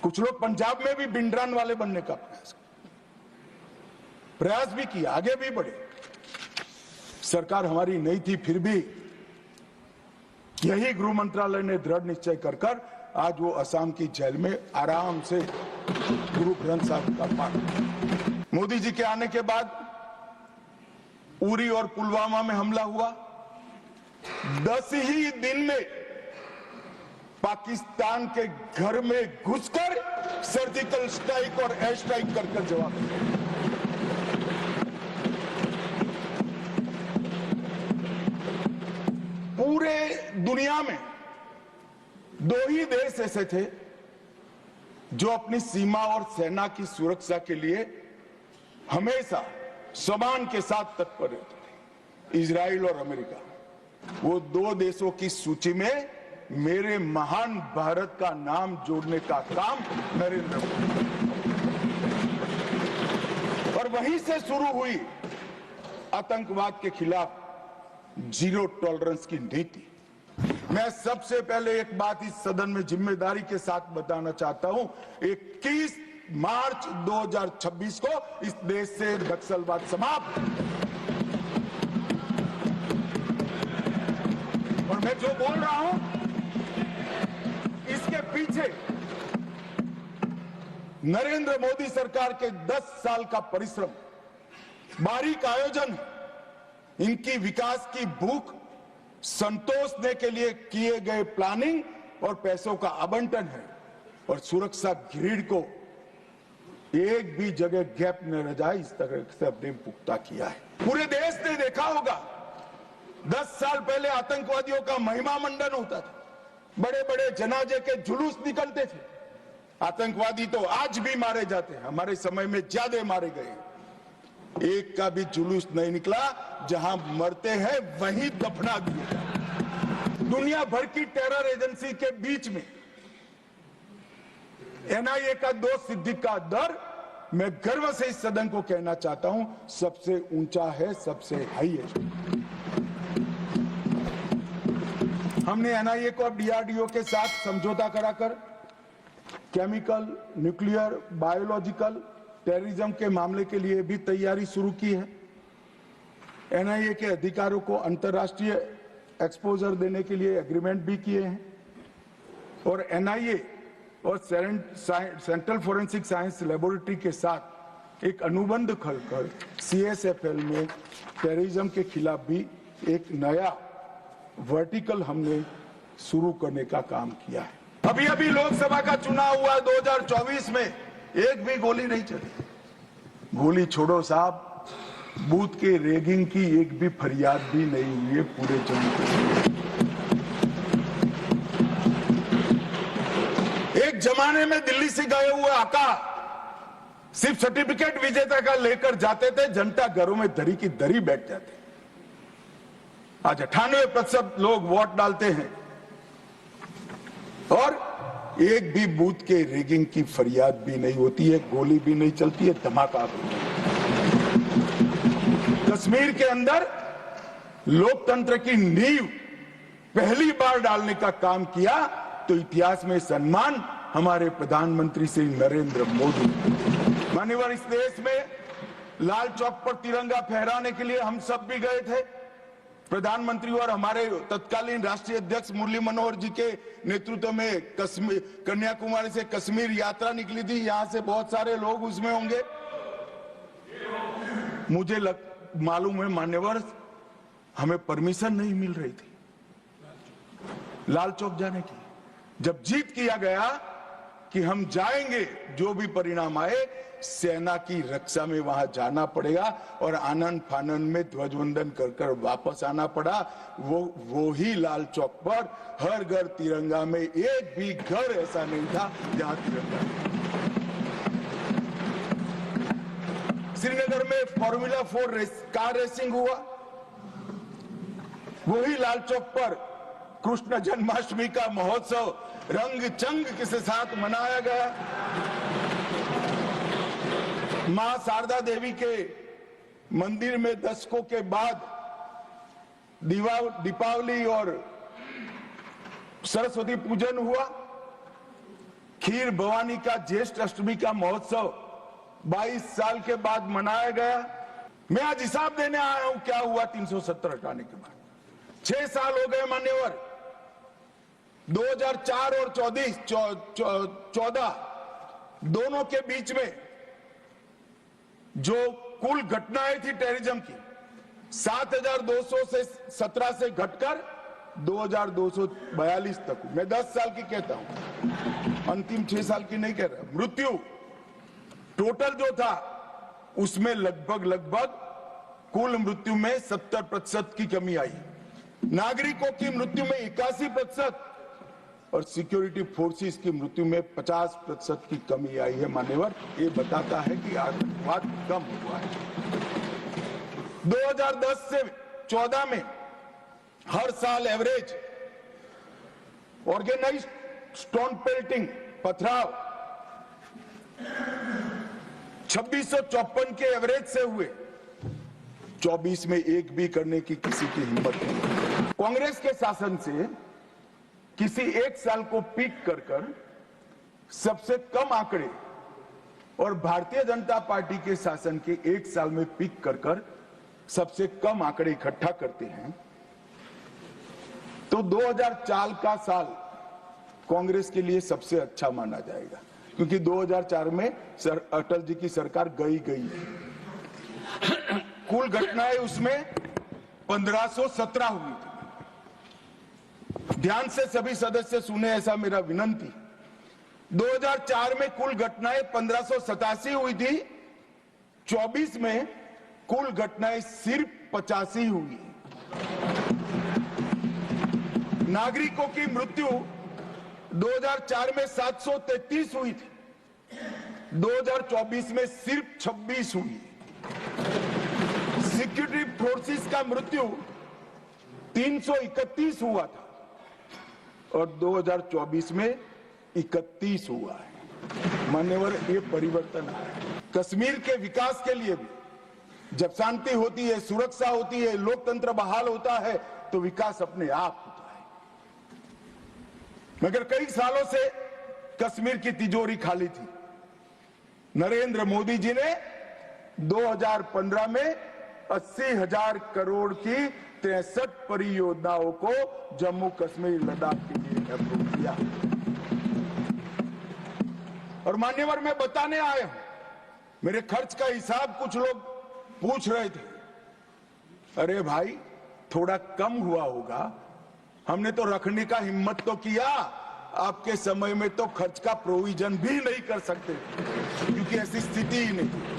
कुछ लोग पंजाब में भी बिंडरान वाले बनने का प्रयास भी किया, आगे भी बढ़े। सरकार हमारी नहीं थी, फिर भी यही गृह मंत्रालय ने दृढ़ निश्चय कर आज वो असम की जेल में आराम से गुरु ग्रंथ साहिब का पाठ। मोदी जी के आने के बाद उरी और पुलवामा में हमला हुआ, 10 ही दिन में पाकिस्तान के घर में घुसकर सर्जिकल स्ट्राइक और एयर स्ट्राइक कर जवाब दिया। पूरे दुनिया में 2 ही देश ऐसे थे जो अपनी सीमा और सेना की सुरक्षा के लिए हमेशा समान के साथ तत्पर रहते थे, इजराइल और अमेरिका। वो 2 देशों की सूची में मेरे महान भारत का नाम जोड़ने का काम नरेंद्र मोदी, और वहीं से शुरू हुई आतंकवाद के खिलाफ जीरो टॉलरेंस की नीति। मैं सबसे पहले एक बात इस सदन में जिम्मेदारी के साथ बताना चाहता हूं, 21 मार्च 2026 को इस देश से नक्सलवाद समाप्त। और मैं जो बोल रहा हूं इसके पीछे नरेंद्र मोदी सरकार के 10 साल का परिश्रम, बारीक आयोजन, इनकी विकास की भूख संतोषने के लिए किए गए प्लानिंग और पैसों का आवंटन है। और सुरक्षा ग्रिड को एक भी जगह गैप न रह जाए, इस तरह से हमने पुख्ता किया है। पूरे देश ने देखा होगा 10 साल पहले आतंकवादियों का महिमा मंडन होता था, बड़े बड़े जनाजे के जुलूस निकलते थे। आतंकवादी तो आज भी मारे जाते हैं, हमारे समय में ज्यादा मारे गए। एक का भी जुलूस नहीं निकला, जहां मरते हैं वहीं दफना दिए। दुनिया भर की टेरर एजेंसी के बीच में एनआईए का दोष सिद्धि का दर, मैं गर्व से इस सदन को कहना चाहता हूं, सबसे ऊंचा है, सबसे हाईएस्ट। हमने एनआईए को अब डीआरडीओ के साथ समझौता कराकर केमिकल, न्यूक्लियर, बायोलॉजिकल, टेररिज्म के मामले के लिए भी तैयारी शुरू की है। एनआईए के अधिकारों को अंतर्राष्ट्रीय एक्सपोजर देने के लिए एग्रीमेंट भी किए हैं। और एनआईए और सेंट्रल फोरेंसिक साइंस लेबोरेटरी के साथ एक अनुबंध खोलकर सीएसएफएल में टेररिज्म के खिलाफ भी एक नया वर्टिकल हमने शुरू करने का काम किया है। अभी अभी लोकसभा का चुनाव हुआ 2024 में, एक भी गोली नहीं चली। गोली छोड़ो साहब, बूथ के रैगिंग की एक भी फरियाद भी नहीं हुई है पूरे जम्मू कश्मीर। एक जमाने में दिल्ली से गए हुए आका सिर्फ सर्टिफिकेट विजेता का लेकर जाते थे, जनता घरों में दरी की दरी बैठ जाते। आज 98% लोग वोट डालते हैं और एक भी बूथ के रैगिंग की फरियाद भी नहीं होती है, गोली भी नहीं चलती है, धमाका भी नहीं। कश्मीर के अंदर लोकतंत्र की नींव पहली बार डालने का काम किया तो इतिहास में सम्मान हमारे प्रधानमंत्री श्री नरेंद्र मोदी। मान्यवर, इस देश में लाल चौक पर तिरंगा फहराने के लिए हम सब भी गए थे। प्रधानमंत्री और हमारे तत्कालीन राष्ट्रीय अध्यक्ष मुरली मनोहर जी के नेतृत्व में कन्याकुमारी से कश्मीर यात्रा निकली थी। यहां से बहुत सारे लोग उसमें होंगे। मुझे मालूम है मान्यवर, हमें परमिशन नहीं मिल रही थी लाल चौक जाने की। जब जीत किया गया कि हम जाएंगे, जो भी परिणाम आए, सेना की रक्षा में वहां जाना पड़ेगा और आनंद फानन में ध्वजवंदन कर कर वापस आना पड़ा। वो ही लाल चौक पर हर घर तिरंगा में, एक भी घर ऐसा नहीं था जहां तिरंगा नहीं। श्रीनगर में फॉर्मूला 4 कार रेसिंग हुआ, वही लाल चौक पर कृष्ण जन्माष्टमी का महोत्सव रंग चंग के साथ मनाया गया। मां शारदा देवी के मंदिर में दशकों के बाद दीपावली और सरस्वती पूजन हुआ। खीर भवानी का ज्येष्ठ अष्टमी का महोत्सव 22 साल के बाद मनाया गया। मैं आज हिसाब देने आया हूं क्या हुआ 370 हटाने के बाद। 6 साल हो गए मान्यवर। 2004 और 14 दोनों के बीच में जो कुल घटनाएं थी टेररिज्म की 7,200 से 17 से घटकर 2,242 तक। मैं 10 साल की कहता हूं, अंतिम 6 साल की नहीं कह रहा। मृत्यु टोटल जो था उसमें लगभग कुल मृत्यु में 70% की कमी आई। नागरिकों की मृत्यु में 81% और सिक्योरिटी फोर्सेस की मृत्यु में 50% की कमी आई है मान्यवर। ये बताता है कि आतंकवाद कम हुआ है। 2010 से 14 में हर साल एवरेज ऑर्गेनाइज्ड स्टोन पेल्टिंग पथराव 2654 के एवरेज से हुए। 24 में एक भी करने की किसी की हिम्मत नहीं। कांग्रेस के शासन से किसी एक साल को पीक कर सबसे कम आंकड़े और भारतीय जनता पार्टी के शासन के एक साल में पीक कर सबसे कम आंकड़े इकट्ठा करते हैं तो 2004 का साल कांग्रेस के लिए सबसे अच्छा माना जाएगा, क्योंकि 2004 में अटल जी की सरकार गई है। कुल घटनाएं उसमें 1517 हुई थी। ध्यान से सभी सदस्य सुने, ऐसा मेरा विनंती। 2004 में कुल घटनाएं 1587 हुई थी। 24 में कुल घटनाएं सिर्फ 85 हुई। नागरिकों की मृत्यु 2004 में 733 हुई थी। 2024 में सिर्फ 26 हुई। सिक्योरिटी फोर्सेस का मृत्यु 331 हुआ था और 2024 में 31 हुआ है। मान्यवर, ये परिवर्तन है। कश्मीर के विकास के लिए भी जब शांति होती है, सुरक्षा होती है, लोकतंत्र बहाल होता है तो विकास अपने आप होता है। मगर कई सालों से कश्मीर की तिजोरी खाली थी। नरेंद्र मोदी जी ने 2015 में 80,000 करोड़ की 63 परियोजनाओं को जम्मू कश्मीर लद्दाख के लिए अप्रूव किया। और मान्यवर, मैं बताने आया हूं, मेरे खर्च का हिसाब कुछ लोग पूछ रहे थे। अरे भाई, थोड़ा कम हुआ होगा, हमने तो रखने का हिम्मत तो किया। आपके समय में तो खर्च का प्रोविजन भी नहीं कर सकते क्योंकि ऐसी स्थिति ही नहीं।